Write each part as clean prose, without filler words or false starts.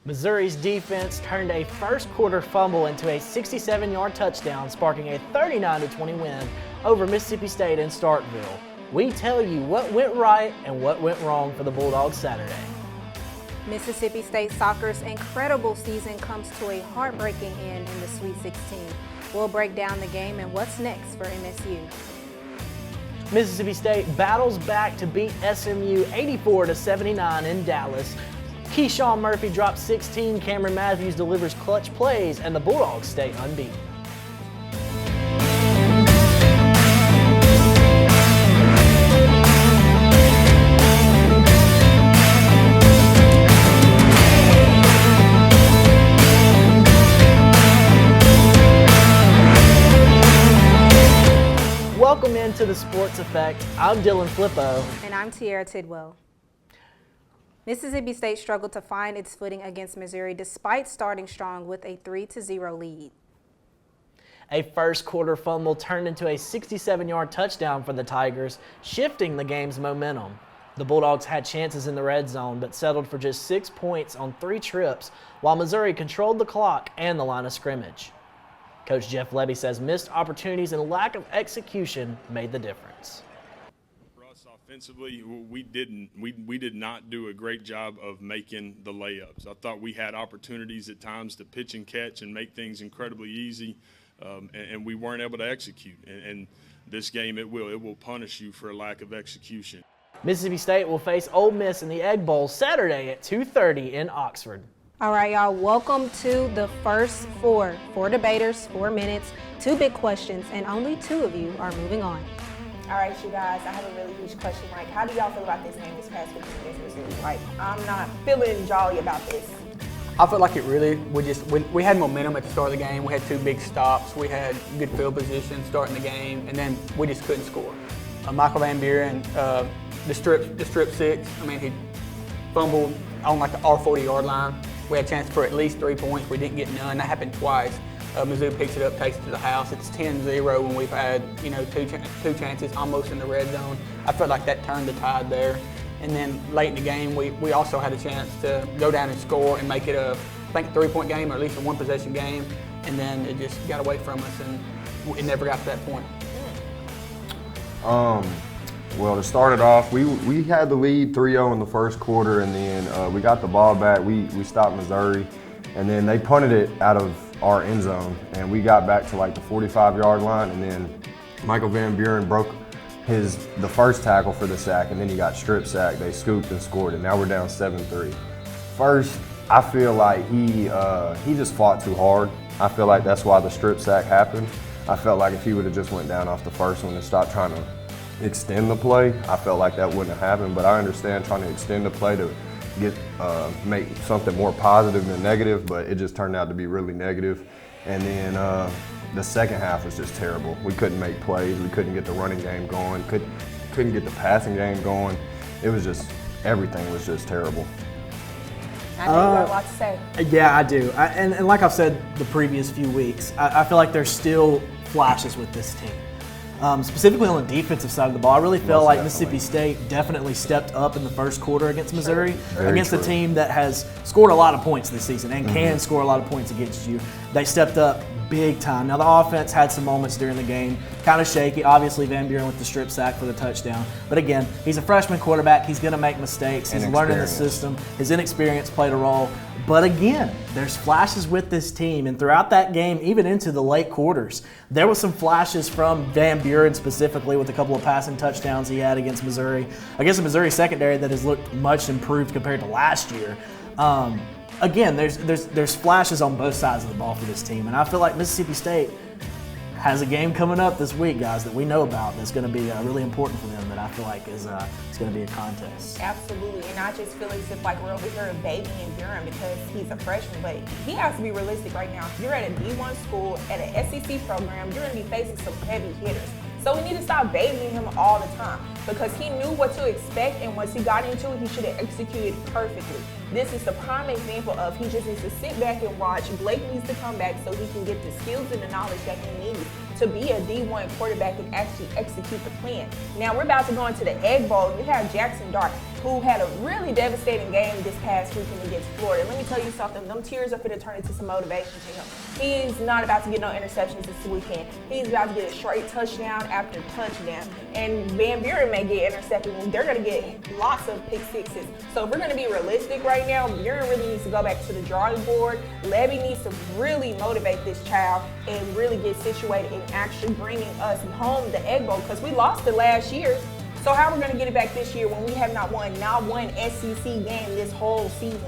Missouri's defense turned a first quarter fumble into a 67-yard touchdown, sparking a 39-20 win over Mississippi State in Starkville. We tell you what went right and what went wrong for the Bulldogs Saturday. Mississippi State Soccer's incredible season comes to a heartbreaking end in the Sweet 16. We'll break down the game and what's next for MSU. Mississippi State battles back to beat SMU 84-79 in Dallas. Keyshawn Murphy drops 16, Cameron Matthews delivers clutch plays, and the Bulldogs stay unbeaten. Welcome into the Sports Effect. I'm Dylan Flippo. And I'm Tiara Tidwell. Mississippi State struggled to find its footing against Missouri despite starting strong with a 3-0 lead. A first quarter fumble turned into a 67-yard touchdown for the Tigers, shifting the game's momentum. The Bulldogs had chances in the red zone but settled for just 6 points on 3 trips, while Missouri controlled the clock and the line of scrimmage. Coach Jeff Lebby says missed opportunities and lack of execution made the difference. Offensively, we did not do a great job of making the layups. I thought we had opportunities at times to pitch and catch and make things incredibly easy, and we weren't able to execute. And this game, it will punish you for a lack of execution. Mississippi State will face Ole Miss in the Egg Bowl Saturday at 2:30 in Oxford. All right, y'all, welcome to the first four debaters, 4 minutes, 2 big questions, and only 2 of you are moving on. All right, you guys, I have a really huge question. Like, how do y'all feel about this game this past week against Mizzou? Like, I'm not feeling jolly about this. I felt like it really, we had momentum at the start of the game. We had 2 big stops. We had good field position starting the game, and then we just couldn't score. Michael Van Buren, the strip 6, I mean, he fumbled on like the R40-yard line. We had a chance for at least 3 points. We didn't get none. That happened twice. Mizzou picks it up, takes it to the house. It's 10-0 when we've had, two chances almost in the red zone. I felt like that turned the tide there. And then late in the game, we also had a chance to go down and score and make it a 3-point game or at least a 1-possession game. And then it just got away from us and it never got to that point. Well, to start it off, we had the lead 3-0 in the first quarter, and then we got the ball back. We stopped Missouri, and then they punted it out of our end zone, and we got back to like the 45-yard line, and then Michael Van Buren broke the first tackle for the sack, and then he got strip sacked. They scooped and scored, and now we're down 7-3. First, I feel like he just fought too hard. I feel like that's why the strip sack happened. I felt like if he would have just went down off the first one and stopped trying to extend the play, I felt like that wouldn't have happened. But I understand trying to extend the play to make something more positive than negative, but it just turned out to be really negative. And then the second half was just terrible. We couldn't make plays. We couldn't get the running game going. Couldn't get the passing game going. It was just, everything was just terrible. I know you got a lot to say. Yeah, I do. And like I've said the previous few weeks, I feel like there's still flashes with this team. Specifically on the defensive side of the ball, I really feel like Mississippi State definitely stepped up in the first quarter against Missouri, against a team that has scored a lot of points this season and can score a lot of points against you. They stepped up big time. Now, the offense had some moments during the game, kind of shaky. Obviously, Van Buren with the strip sack for the touchdown. But again, he's a freshman quarterback. He's going to make mistakes. He's learning the system. His inexperience played a role. But again, there's flashes with this team. And throughout that game, even into the late quarters, there was some flashes from Van Buren specifically with a couple of passing touchdowns he had against Missouri. Against the Missouri secondary that has looked much improved compared to last year. Again, there's flashes on both sides of the ball for this team, and I feel like Mississippi State has a game coming up this week, guys, that we know about that's going to be really important for them that I feel like is going to be a contest. Absolutely, and I just feel as if like we're over here babying Durham because he's a freshman, but he has to be realistic right now. You're at a D1 school, at an SEC program, you're going to be facing some heavy hitters. So we need to stop babying him all the time because he knew what to expect, and once he got into it, he should have executed perfectly. This is the prime example of he just needs to sit back and watch. Blake needs to come back so he can get the skills and the knowledge that he needs to be a D1 quarterback and actually execute the plan. Now we're about to go into the Egg Bowl. We have Jackson Dart. who had a really devastating game this past weekend against Florida. Let me tell you something, them tears are going to turn into some motivation to him. He's not about to get no interceptions this weekend. He's about to get a straight touchdown after touchdown. And Van Buren may get intercepted, and they're going to get lots of pick sixes. So if we're going to be realistic right now, Buren really needs to go back to the drawing board. Levy needs to really motivate this child and really get situated in actually bringing us home the Egg Bowl, because we lost it last year. So how are we going to get it back this year when we have not won one SEC game this whole season?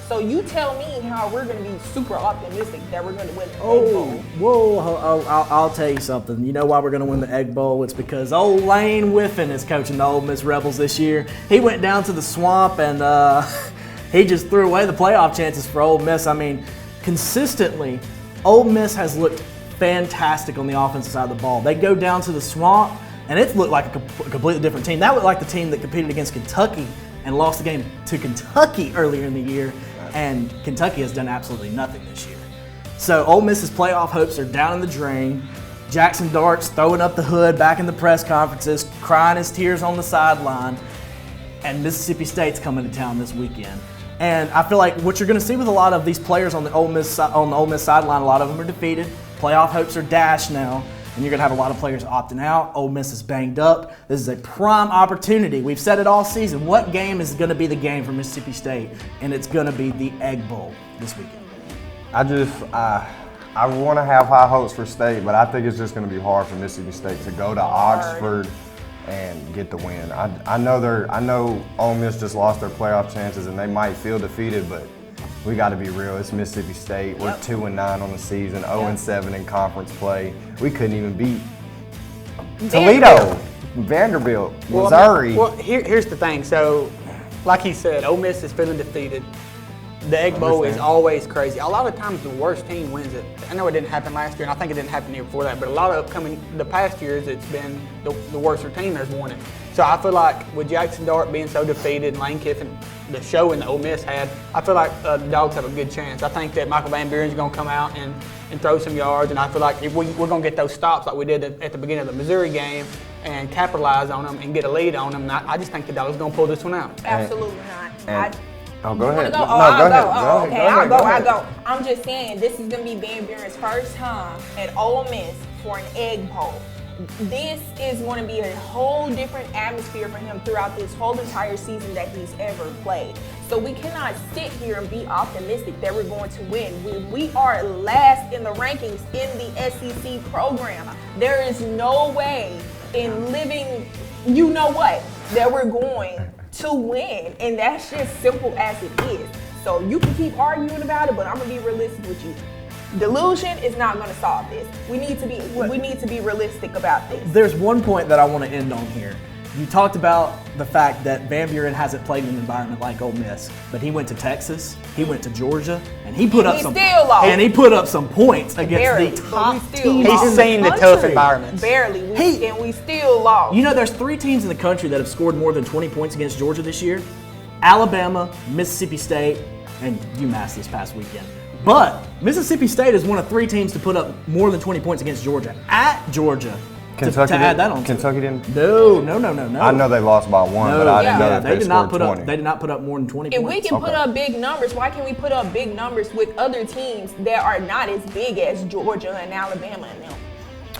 So you tell me how we're going to be super optimistic that we're going to win the Egg Bowl. Whoa, I'll tell you something. You know why we're going to win the Egg Bowl? It's because old Lane Whiffen is coaching the Ole Miss Rebels this year. He went down to the swamp and he just threw away the playoff chances for Ole Miss. I mean, consistently, Ole Miss has looked fantastic on the offensive side of the ball. They go down to the swamp, and it looked like a completely different team. That looked like the team that competed against Kentucky and lost the game to Kentucky earlier in the year, and Kentucky has done absolutely nothing this year. So Ole Miss's playoff hopes are down in the drain. Jackson Dart's throwing up the hood back in the press conferences, crying his tears on the sideline, and Mississippi State's coming to town this weekend. And I feel like what you're going to see with a lot of these players on the Ole Miss sideline, a lot of them are defeated. Playoff hopes are dashed now, and you're going to have a lot of players opting out. Ole Miss is banged up. This is a prime opportunity. We've said it all season. What game is going to be the game for Mississippi State? And it's going to be the Egg Bowl this weekend. I want to have high hopes for State, but I think it's just going to be hard for Mississippi State to go to Oxford and get the win. I know Ole Miss just lost their playoff chances, and they might feel defeated, but we got to be real. It's Mississippi State. We're 2-9 on the season, 0-7 in conference play. We couldn't even beat Toledo, Vanderbilt, Missouri. Well, here's the thing. So, like he said, Ole Miss is feeling defeated. The Egg Bowl is always crazy. A lot of times the worst team wins it. I know it didn't happen last year, and I think it didn't happen the year before that, but a lot of the past years, it's been the worst team that's won it. So I feel like with Jackson Dart being so defeated, Lane Kiffin, the showing that Ole Miss had, I feel like the Dogs have a good chance. I think that Michael Van Buren's going to come out and throw some yards, and I feel like if we're going to get those stops like we did at the beginning of the Missouri game and capitalize on them and get a lead on them, and I just think the Dogs are going to pull this one out. Absolutely not. Go ahead. I'll go. I'm just saying, this is going to be Van Buren's first time at Ole Miss for an Egg Bowl. This is going to be a whole different atmosphere for him throughout this whole entire season that he's ever played. So we cannot sit here and be optimistic that we're going to win. We are last in the rankings in the SEC program. There is no way in living, you know what, that we're going to win, and that's just simple as it is. So you can keep arguing about it, but I'm gonna be realistic with you. Delusion is not gonna solve this. We need to be realistic about this. There's one point that I want to end on here. You talked about the fact that Van Buren hasn't played in an environment like Ole Miss, but he went to Texas, he went to Georgia, and he put up some points against the top teams. He's seen the tough environments. Barely, and we still lost. You know, there's 3 teams in the country that have scored more than 20 points against Georgia this year: Alabama, Mississippi State, and UMass this past weekend. But Mississippi State is one of 3 teams to put up more than 20 points against Georgia at Georgia. Kentucky to add that on. Kentucky didn't? No. I know they lost by 1, but I didn't know that they scored 20. They did not put up more than 20 points. If we can put up big numbers, why can't we put up big numbers with other teams that are not as big as Georgia and Alabama and them?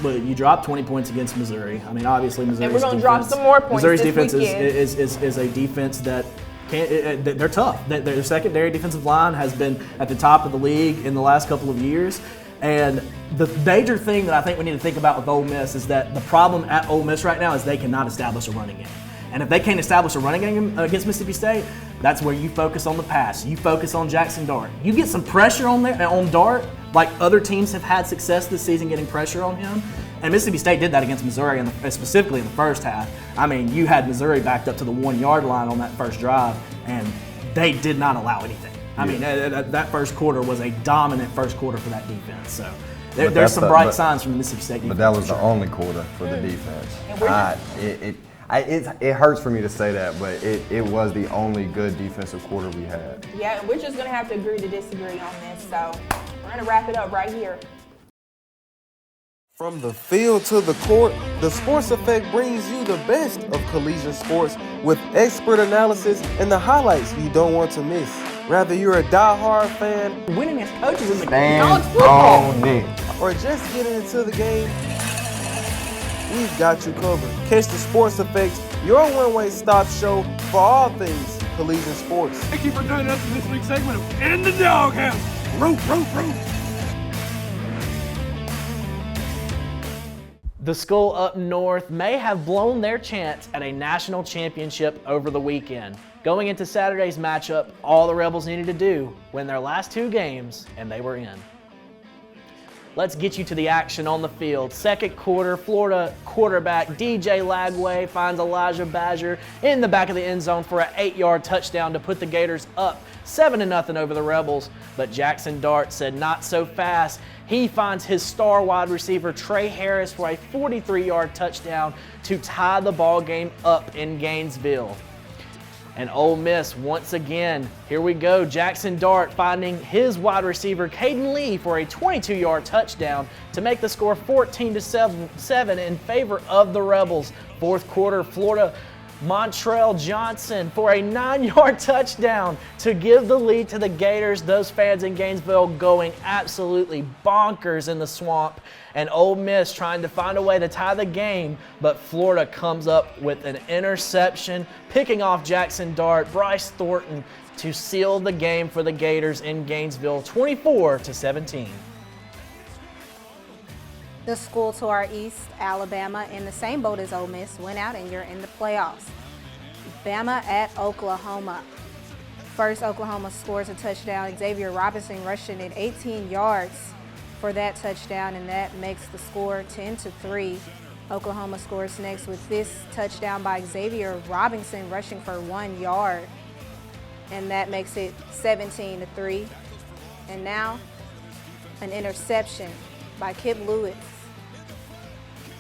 But you dropped 20 points against Missouri. I mean, obviously Missouri's and we're going to drop some more points Missouri's this defense weekend. is a defense that they're tough. Their secondary defensive line has been at the top of the league in the last couple of years. And the major thing that I think we need to think about with Ole Miss is that the problem at Ole Miss right now is they cannot establish a running game. And if they can't establish a running game against Mississippi State, that's where you focus on the pass. You focus on Jackson Dart. You get some pressure on Dart, like other teams have had success this season getting pressure on him. And Mississippi State did that against Missouri, specifically in the first half. I mean, you had Missouri backed up to the 1-yard line on that first drive, and they did not allow anything. I mean, that first quarter was a dominant first quarter for that defense. So there's some bright signs from the Mississippi State defense. But that was the only quarter for the defense. It hurts for me to say that, but it was the only good defensive quarter we had. Yeah, and we're just going to have to agree to disagree on this. So we're going to wrap it up right here. From the field to the court, the Sports Effect brings you the best of collegiate sports with expert analysis and the highlights you don't want to miss. Whether you're a die-hard fan, Winning as coaches in the Stand college football, on it. or just getting into the game, we've got you covered. Catch the Sports Effect, your one-way stop show for all things collegiate sports. Thank you for joining us in this week's segment of In the Dawg House. Rope. The school up north may have blown their chance at a national championship over the weekend. Going into Saturday's matchup, all the Rebels needed to do, win their last 2 games, and they were in. Let's get you to the action on the field. Second quarter, Florida quarterback DJ Lagway finds Elijah Badger in the back of the end zone for an 8-yard touchdown to put the Gators up 7-0 over the Rebels. But Jackson Dart said not so fast. He finds his star wide receiver Trey Harris for a 43-yard touchdown to tie the ball game up in Gainesville. And Ole Miss once again, here we go, Jackson Dart finding his wide receiver Caden Lee for a 22-yard touchdown to make the score 14-7 in favor of the Rebels. Fourth quarter, Florida Montrell Johnson for a 9-yard touchdown to give the lead to the Gators. Those fans in Gainesville going absolutely bonkers in the swamp. And Ole Miss trying to find a way to tie the game, but Florida comes up with an interception, picking off Jackson Dart, Bryce Thornton to seal the game for the Gators in Gainesville, 24-17. The school to our east, Alabama, in the same boat as Ole Miss, went out and you're in the playoffs. Bama at Oklahoma. First, Oklahoma scores a touchdown. Xavier Robinson rushing it 18 yards for that touchdown, and that makes the score 10-3. Oklahoma scores next with this touchdown by Xavier Robinson rushing for 1 yard, and that makes it 17-3. And now, an interception by Kip Lewis.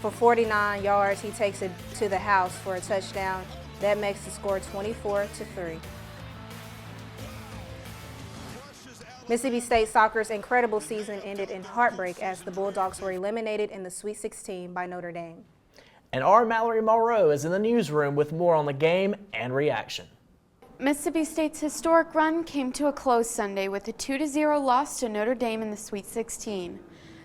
For 49 yards, he takes it to the house for a touchdown. That makes the score 24-3. Mississippi State Soccer's incredible season ended in heartbreak as the Bulldogs were eliminated in the Sweet 16 by Notre Dame. And our Mallory Monroe is in the newsroom with more on the game and reaction. Mississippi State's historic run came to a close Sunday with a 2-0 loss to Notre Dame in the Sweet 16.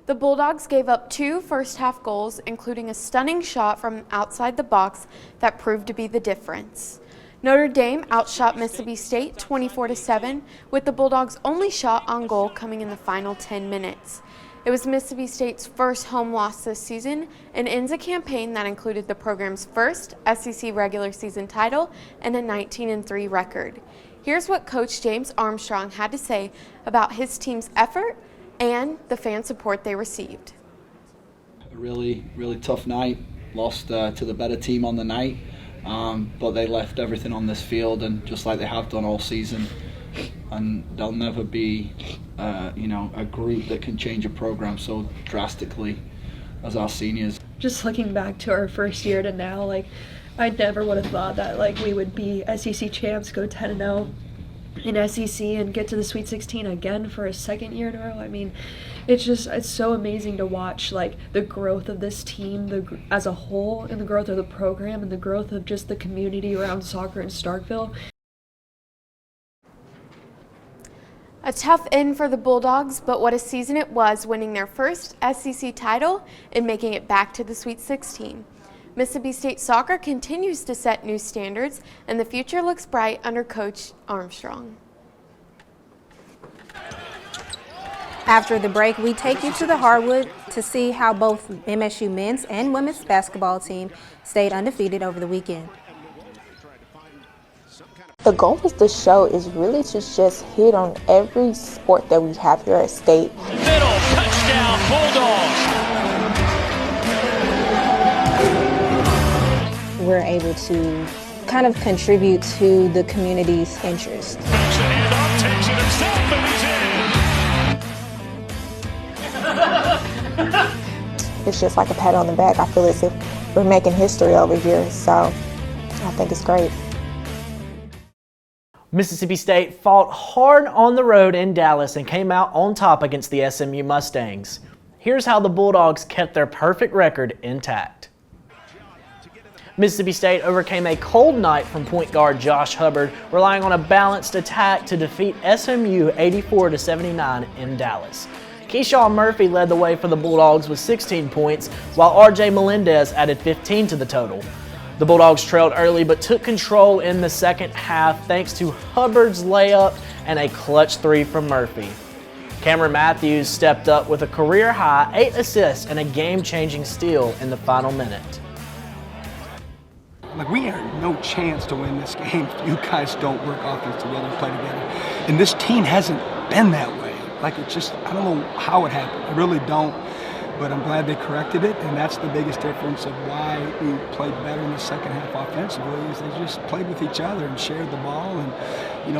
The Bulldogs gave up 2 first-half goals, including a stunning shot from outside the box that proved to be the difference. Notre Dame outshot Mississippi State 24-7, with the Bulldogs' only shot on goal coming in the final 10 minutes. It was Mississippi State's first home loss this season and ends a campaign that included the program's first SEC regular season title and a 19-3 record. Here's what Coach James Armstrong had to say about his team's effort and the fan support they received. A really tough night. Lost to the better team on the night, but they left everything on this field, and just like they have done all season. And they'll never be, a group that can change a program so drastically as our seniors. Just looking back to our first year to now, I never would have thought that we would be SEC champs, go 10-0. In SEC and get to the Sweet 16 again for a second year in a row. I mean, it's so amazing to watch the growth of this team as a whole, and the growth of the program, and the growth of just the community around soccer in Starkville. A tough end for the Bulldogs, but what a season it was, winning their first SEC title and making it back to the Sweet 16. Mississippi State Soccer continues to set new standards, and the future looks bright under Coach Armstrong. After the break, we take you to the hardwood to see how both MSU men's and women's basketball team stayed undefeated over the weekend. The goal of the show is really to just hit on every sport that we have here at State. Middle, touchdown, Bulldogs. We're able to kind of contribute to the community's interest. It's just like a pat on the back. I feel as if we're making history over here, so I think it's great. Mississippi State fought hard on the road in Dallas and came out on top against the SMU Mustangs. Here's how the Bulldogs kept their perfect record intact. Mississippi State overcame a cold night from point guard Josh Hubbard, relying on a balanced attack to defeat SMU 84-79 in Dallas. Keyshawn Murphy led the way for the Bulldogs with 16 points, while RJ Melendez added 15 to the total. The Bulldogs trailed early but took control in the second half thanks to Hubbard's layup and a clutch three from Murphy. Cameron Matthews stepped up with a career-high 8 assists and a game-changing steal in the final minute. Like, we have no chance to win this game if you guys don't work offense together and play together. And this team hasn't been that way. Like, it's just, I don't know how it happened. I really don't. But I'm glad they corrected it, and that's the biggest difference of why we played better in the second half offensively, is they just played with each other and shared the ball and,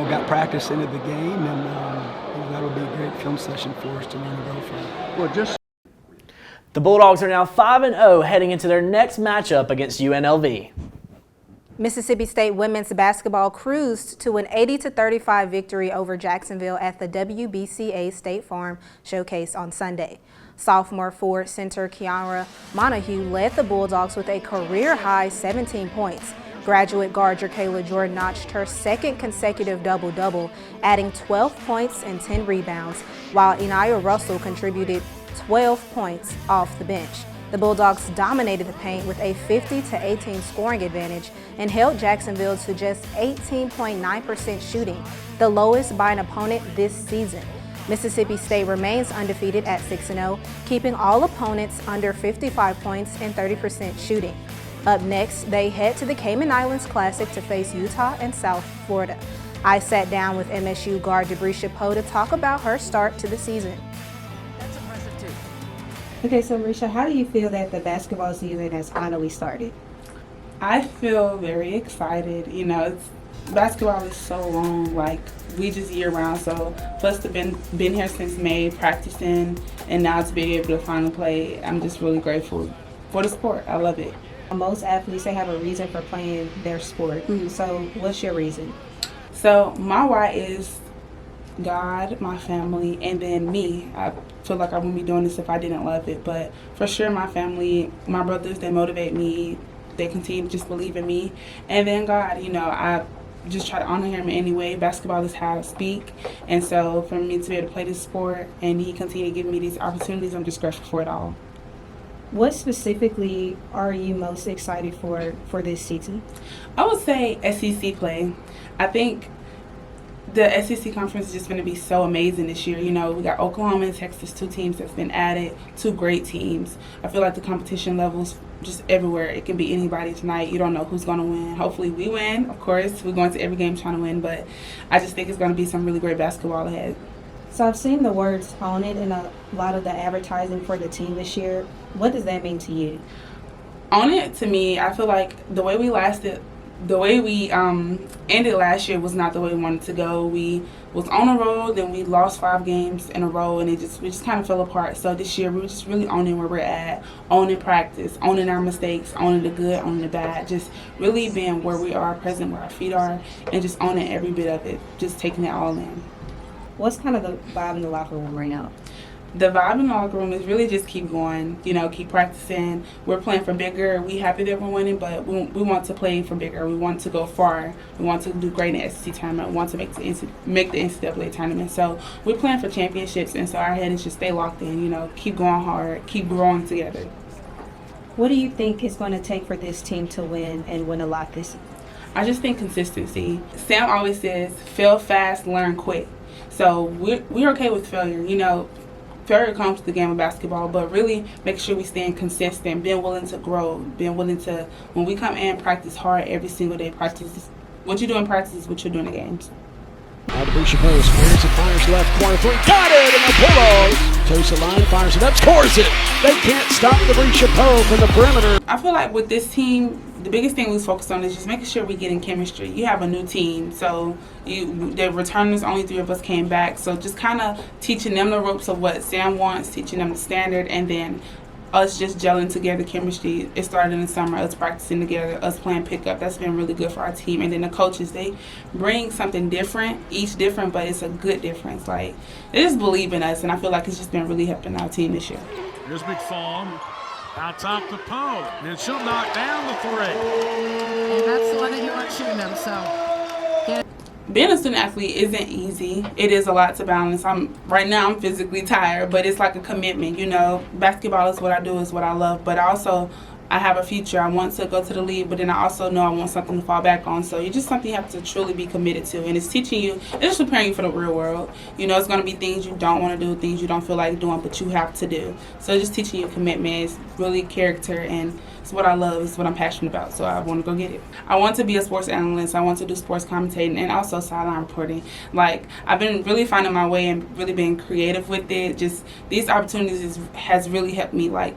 got practice into the game, and that'll be a great film session for us to learn and go from. Well, the Bulldogs are now 5-0 heading into their next matchup against UNLV. Mississippi State women's basketball cruised to an 80-35 victory over Jacksonville at the WBCA State Farm Showcase on Sunday. Sophomore forward center Kiara Montague led the Bulldogs with a career-high 17 points. Graduate guard Kayla Jordan notched her second consecutive double-double, adding 12 points and 10 rebounds, while Inaya Russell contributed 12 points off the bench. The Bulldogs dominated the paint with a 50-18 scoring advantage and held Jacksonville to just 18.9% shooting, the lowest by an opponent this season. Mississippi State remains undefeated at 6-0, keeping all opponents under 55 points and 30% shooting. Up next, they head to the Cayman Islands Classic to face Utah and South Florida. I sat down with MSU guard Debrisha Poe to talk about her start to the season. That's impressive too. Okay, so Marisha, how do you feel that the basketball season has finally started? I feel very excited. Basketball is so long, like we just year round. So for us to been here since May practicing, and now to be able to finally play, I'm just really grateful for the sport. I love it. Most athletes, they have a reason for playing their sport. So what's your reason? So my why is God, my family, and then me. I feel like I wouldn't be doing this if I didn't love it. But for sure, my family, my brothers, they motivate me. They continue to just believe in me. And then God, I just try to honor him anyway. Basketball is how I speak. And so for me to be able to play this sport and he continue to give me these opportunities, I'm just grateful for it all. What specifically are you most excited for this season? I would say SEC play. I think the SEC conference is just going to be so amazing this year. We got Oklahoma and Texas, 2 teams that's been added, 2 great teams. I feel like the competition levels just everywhere. It can be anybody tonight. You don't know who's going to win. Hopefully we win, of course. We're going to every game trying to win, but I just think it's going to be some really great basketball ahead. So I've seen the words "own it" in a lot of the advertising for the team this year. What does that mean to you? Own it, to me, I feel like the way we ended last year was not the way we wanted to go. We was on a roll, then we lost 5 games in a row, and we just kind of fell apart. So this year we were just really owning where we're at, owning practice, owning our mistakes, owning the good, owning the bad, just really being where we are, present where our feet are, and just owning every bit of it, just taking it all in. What's kind of the vibe in the locker room right now? The vibe in the locker room is really just keep going, keep practicing. We're playing for bigger. We happy that we're winning, but we want to play for bigger. We want to go far. We want to do great in the SEC tournament. We want to make the NCAA tournament. So we're playing for championships, and so our head is just stay locked in, keep going hard, keep growing together. What do you think is going to take for this team to win and win a lot this season? I just think consistency. Sam always says, fail fast, learn quick. So we're okay with failure, Failure comes to the game of basketball, but really make sure we stay consistent, being willing to grow, being willing to, when we come in, practice hard every single day. Practice what you do in practice is what you do in the games. Debrisha Poe squares and fires left corner 3. Got it! And the Bulldogs toes the line, fires it up, scores it! They can't stop Debrisha Poe from the perimeter. I feel like with this team, the biggest thing we was focused on is just making sure we get in chemistry. You have a new team, so the returners, only 3 of us came back. So just kind of teaching them the ropes of what Sam wants, teaching them the standard, and then us just gelling together chemistry. It started in the summer, us practicing together, us playing pickup. That's been really good for our team. And then the coaches, they bring something different, each different, but it's a good difference. Like, they just believe in us, and I feel like it's just been really helping our team this year. Here's McFawn. Out top to Poe. And she'll knock down the three. And that's the one that you weren't shooting them, so. Being a student athlete isn't easy. It is a lot to balance. Right now I'm physically tired, but it's like a commitment, you know. Basketball is what I do, is what I love, but I have a future. I want to go to the league, but then I also know I want something to fall back on. So it's just something you have to truly be committed to. And it's teaching you, it's just preparing you for the real world. You know, it's going to be things you don't want to do, things you don't feel like doing, but you have to do. So it's just teaching you commitment. It's really character, and it's what I love. It's what I'm passionate about. So I want to go get it. I want to be a sports analyst. I want to do sports commentating and also sideline reporting. Like, I've been really finding my way and really being creative with it. Just these opportunities has really helped me, like,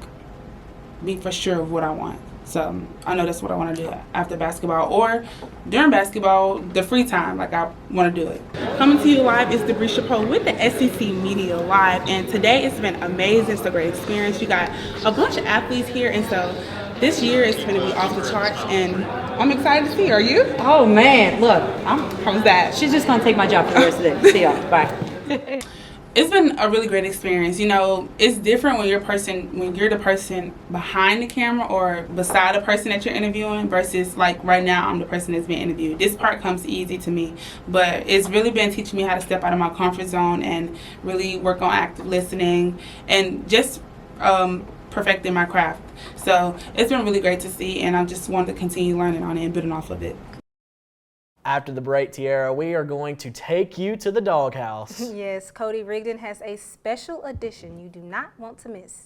be for sure of what I want. So I know that's what I want to do after basketball or during basketball, the free time, like I want to do it. Coming to you live is Debris Chapeau with the SEC Media Live, and today it's been amazing. It's a great experience. You got a bunch of athletes here, and so this year is going to be off the charts, and I'm excited to see. Are you? Oh man, look, how's that? She's just going to take my job for the rest of the day. See y'all. Bye. It's been a really great experience. You know, it's different when you're the person behind the camera or beside the person that you're interviewing versus like right now I'm the person that's being interviewed. This part comes easy to me, but it's really been teaching me how to step out of my comfort zone and really work on active listening and just perfecting my craft. So it's been really great to see, and I just wanted to continue learning on it and building off of it. After the break, Tiara, we are going to take you to the Dawg House. Yes, Cody Rigdon has a special edition you do not want to miss.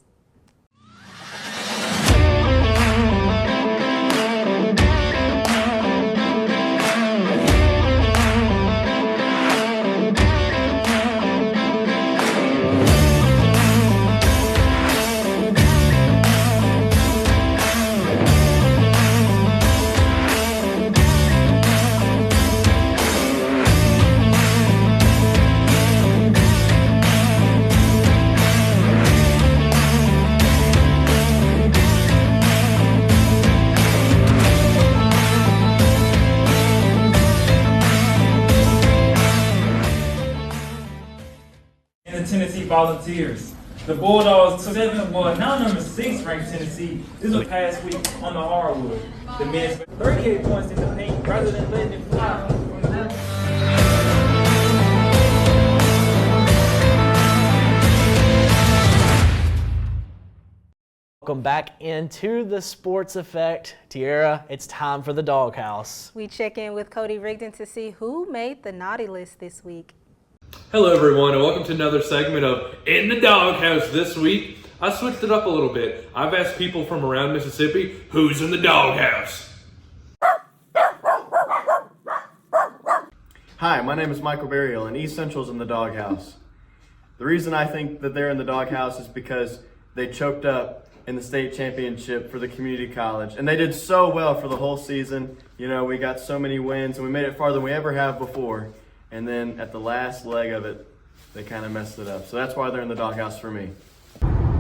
Tennessee Volunteers. The Bulldogs now number 6 ranked Tennessee. This was past week on the hardwood. The men's 38 points in the paint rather than letting it fly. Welcome back into the Sports Effect. Tiara, it's time for the Dawg House. We check in with Cody Rigdon to see who made the naughty list this week. Hello everyone, and welcome to another segment of In the Dawg House. This week, I switched it up a little bit. I've asked people from around Mississippi, who's in the Dawg House? Hi, my name is Michael Burial, and East Central's in the Dawg House. The reason I think that they're in the Dawg House is because they choked up in the state championship for the community college, and they did so well for the whole season. You know, we got so many wins, and we made it farther than we ever have before. And then at the last leg of it, they kind of messed it up. So that's why they're in the Dawg House for me.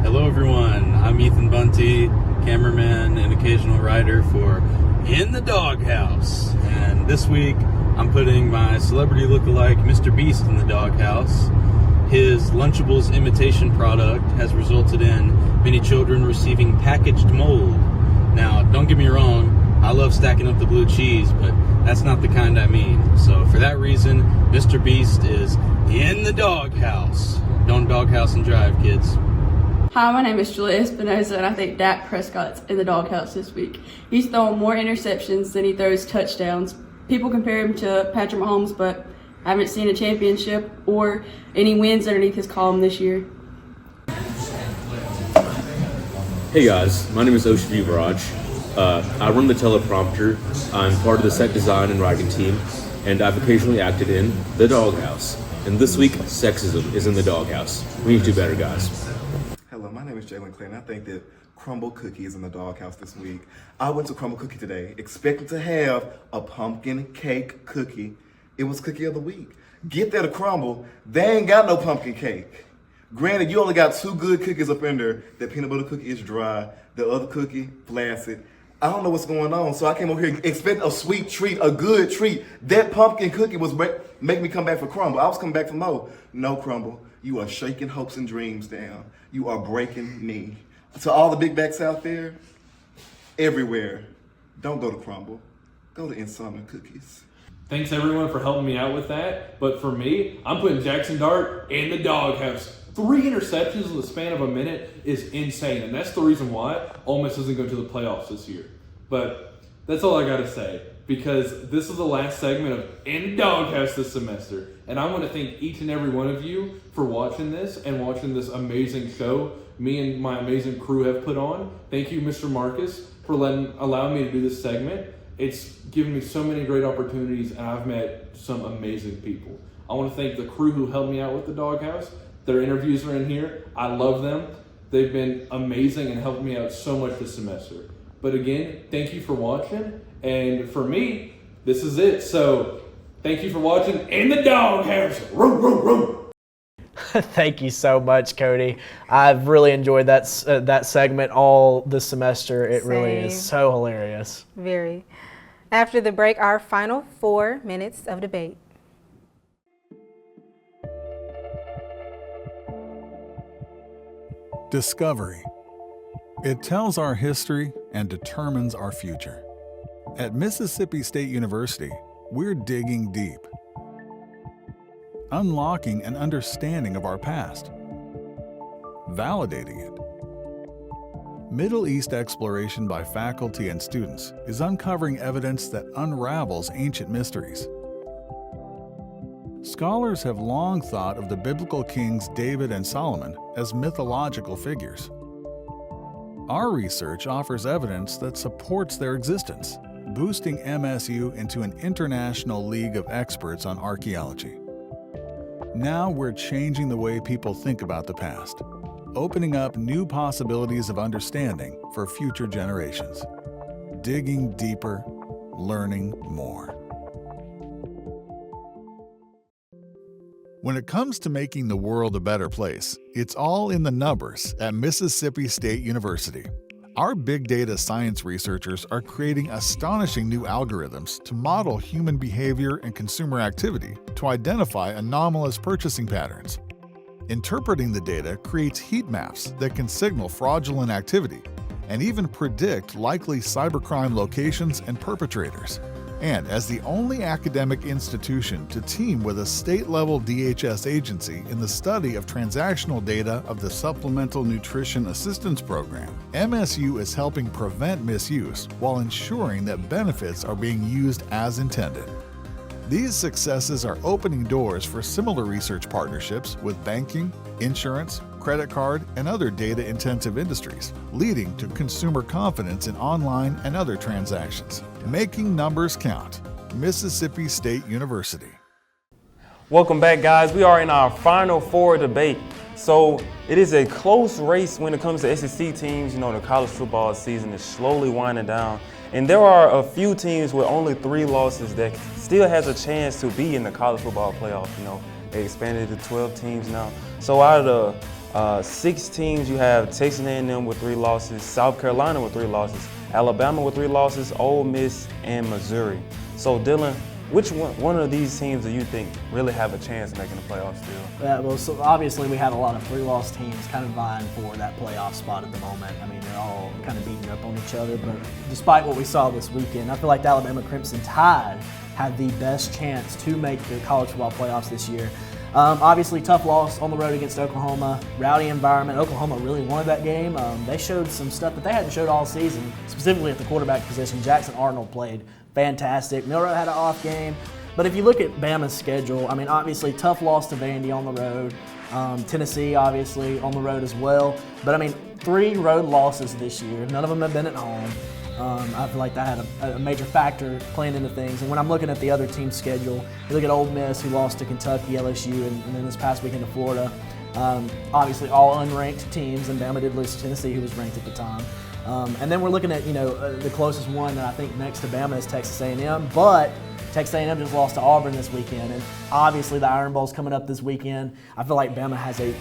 Hello everyone, I'm Ethan Bunty, cameraman and occasional writer for In the Dawg House. And this week, I'm putting my celebrity lookalike, Mr. Beast, in the Dawg House. His Lunchables imitation product has resulted in many children receiving packaged mold. Now, don't get me wrong, I love stacking up the blue cheese, but that's not the kind I mean. So for that reason, Mr. Beast is in the Dawg House. Don't doghouse and drive, kids. Hi, my name is Julia Espinoza, and I think Dak Prescott's in the Dawg House this week. He's throwing more interceptions than he throws touchdowns. People compare him to Patrick Mahomes, but I haven't seen a championship or any wins underneath his column this year. Hey guys, my name is Oshvi Viraj. I run the teleprompter. I'm part of the set design and writing team, and I've occasionally acted in the Dawg House. And this week, sexism is in the Dawg House. We need to do better, guys. Hello, my name is Jalen Clinton. I think that Crumble Cookie is in the Dawg House this week. I went to Crumble Cookie today, expecting to have a pumpkin cake cookie. It was Cookie of the Week. Get there to Crumble, they ain't got no pumpkin cake. Granted, you only got 2 good cookies up in there. That peanut butter cookie is dry, the other cookie, flaccid. I don't know what's going on. So I came over here expect a sweet treat, a good treat. That pumpkin cookie was make me come back for crumble. I was coming back for more. No, crumble. You are shaking hopes and dreams down. You are breaking me. To all the big backs out there, everywhere, don't go to crumble. Go to Insomnia Cookies. Thanks everyone for helping me out with that. But for me, I'm putting Jackson Dart in the Dawg House. 3 interceptions in the span of a minute is insane. And that's the reason why Ole Miss doesn't go to the playoffs this year. But that's all I got to say, because this is the last segment of In the Dawg House this semester. And I want to thank each and every one of you for watching this and watching this amazing show me and my amazing crew have put on. Thank you, Mr. Marcus, for allowing me to do this segment. It's given me so many great opportunities, and I've met some amazing people. I want to thank the crew who helped me out with the Dawg House. Their interviews are in here. I love them. They've been amazing and helped me out so much this semester. But again, thank you for watching. And for me, this is it. So thank you for watching In the Dawg House. Room, room, room. Thank you so much, Cody. I've really enjoyed that segment all this semester. It really is so hilarious. Very. After the break, our final 4 minutes of debate. Discovery. It tells our history and determines our future. At Mississippi State University, we're digging deep, unlocking an understanding of our past, validating it. Middle East exploration by faculty and students is uncovering evidence that unravels ancient mysteries. Scholars have long thought of the biblical kings David and Solomon as mythological figures. Our research offers evidence that supports their existence, boosting MSU into an international league of experts on archaeology. Now we're changing the way people think about the past, opening up new possibilities of understanding for future generations. Digging deeper, learning more. When it comes to making the world a better place, it's all in the numbers at Mississippi State University. Our big data science researchers are creating astonishing new algorithms to model human behavior and consumer activity to identify anomalous purchasing patterns. Interpreting the data creates heat maps that can signal fraudulent activity and even predict likely cybercrime locations and perpetrators. And as the only academic institution to team with a state-level DHS agency in the study of transactional data of the Supplemental Nutrition Assistance Program, MSU is helping prevent misuse while ensuring that benefits are being used as intended. These successes are opening doors for similar research partnerships with banking, insurance, credit card, and other data-intensive industries, leading to consumer confidence in online and other transactions. Making numbers count. Mississippi State University. Welcome back, guys. We are in our Final Four debate. So it is a close race when it comes to SEC teams. You know, the college football season is slowly winding down. And there are a few teams with only 3 losses that still has a chance to be in the college football playoff. You know, they expanded to 12 teams now. So out of the 6 teams, you have Texas A&M with 3 losses, South Carolina with 3 losses, Alabama with 3 losses, Ole Miss, and Missouri. So Dylan, which one of these teams do you think really have a chance of making the playoffs still? Yeah, well, so obviously we have a lot of 3-loss teams kind of vying for that playoff spot at the moment. I mean, they're all kind of beating up on each other, but despite what we saw this weekend, I feel like the Alabama Crimson Tide had the best chance to make the college football playoffs this year. Obviously, tough loss on the road against Oklahoma. Rowdy environment. Oklahoma really wanted that game. They showed some stuff that they hadn't showed all season, specifically at the quarterback position. Jackson Arnold played fantastic. Milroe had an off game. But if you look at Bama's schedule, I mean, obviously, tough loss to Vandy on the road. Tennessee, obviously, on the road as well. But, I mean, 3 road losses this year. None of them have been at home. I feel like that had a major factor playing into things. And when I'm looking at the other team's schedule, you look at Ole Miss, who lost to Kentucky, LSU, and then this past weekend to Florida. Obviously, all unranked teams, and Bama did lose to Tennessee, who was ranked at the time. And then we're looking at, the closest one that I think next to Bama is Texas A&M. But Texas A&M just lost to Auburn this weekend. And obviously, the Iron Bowl's coming up this weekend. I feel like Bama has a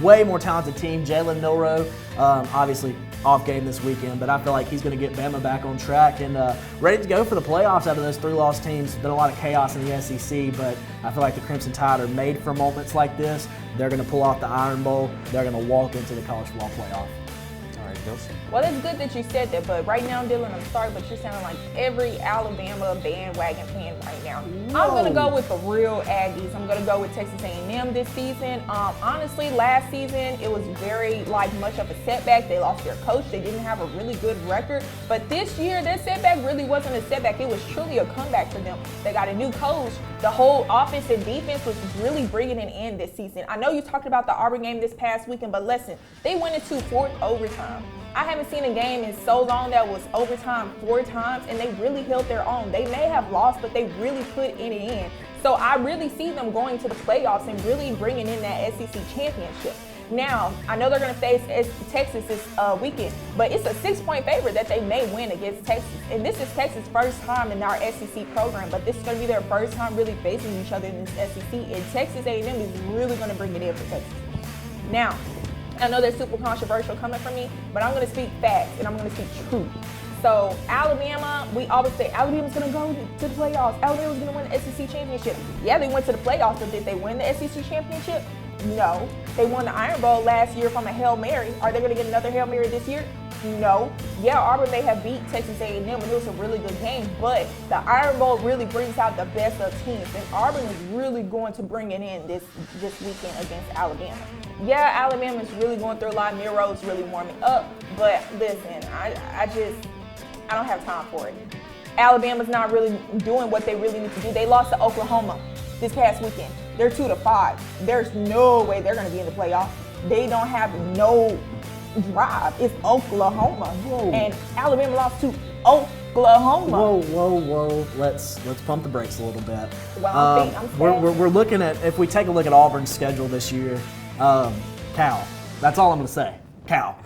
way more talented team. Jalen Milroe, obviously off game this weekend, but I feel like he's going to get Bama back on track and ready to go for the playoffs out of those 3-loss teams. There's been a lot of chaos in the SEC, but I feel like the Crimson Tide are made for moments like this. They're going to pull off the Iron Bowl. They're going to walk into the college football playoff. All right, Nelson. Well, it's good that you said that, but right now, Dylan, I'm sorry, but you're sounding like every Alabama bandwagon fan right now. I'm going to go with the real Aggies. I'm going to go with Texas A&M this season. Honestly, last season, it was very, much of a setback. They lost their coach. They didn't have a really good record. But this year, their setback really wasn't a setback. It was truly a comeback for them. They got a new coach. The whole offense and defense was really bringing it in this season. I know you talked about the Auburn game this past weekend, but listen, they went into fourth overtime. I haven't seen a game in so long that was overtime 4 times, and they really held their own. They may have lost, but they really put it in. So I really see them going to the playoffs and really bringing in that SEC championship. Now, I know they're going to face Texas this weekend, but it's a 6-point favorite that they may win against Texas. And this is Texas' first time in our SEC program, but this is going to be their first time really facing each other in this SEC. And Texas A&M is really going to bring it in for Texas. Now, I know that's super controversial coming from me, but I'm going to speak facts and I'm going to speak truth. So Alabama, we always say Alabama's going to go to the playoffs. Alabama's going to win the SEC championship. Yeah, they went to the playoffs, but did they win the SEC championship? No. They won the Iron Bowl last year from a Hail Mary. Are they going to get another Hail Mary this year? No. Yeah, Auburn may have beat Texas A&M, and it was a really good game, but the Iron Bowl really brings out the best of teams, and Auburn is really going to bring it in this weekend against Alabama. Yeah, Alabama's really going through a lot. Miro's really warming up, but listen, I don't have time for it. Alabama's not really doing what they really need to do. They lost to Oklahoma this past weekend. They're 2-5. There's no way they're going to be in the playoffs. They don't have no drive. It's Oklahoma. Whoa. And Alabama lost to Oklahoma. Whoa. Let's pump the brakes a little bit. Well, we're looking at, if we take a look at Auburn's schedule this year, Cal. That's all I'm going to say. Cal.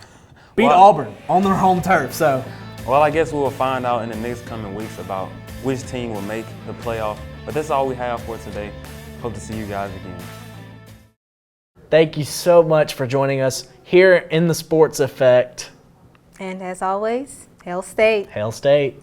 Beat Auburn on their home turf. So, well, I guess we'll find out in the next coming weeks about which team will make the playoff. But that's all we have for today. Hope to see you guys again. Thank you so much for joining us here in the Sports Effect. And as always, Hail State. Hail State.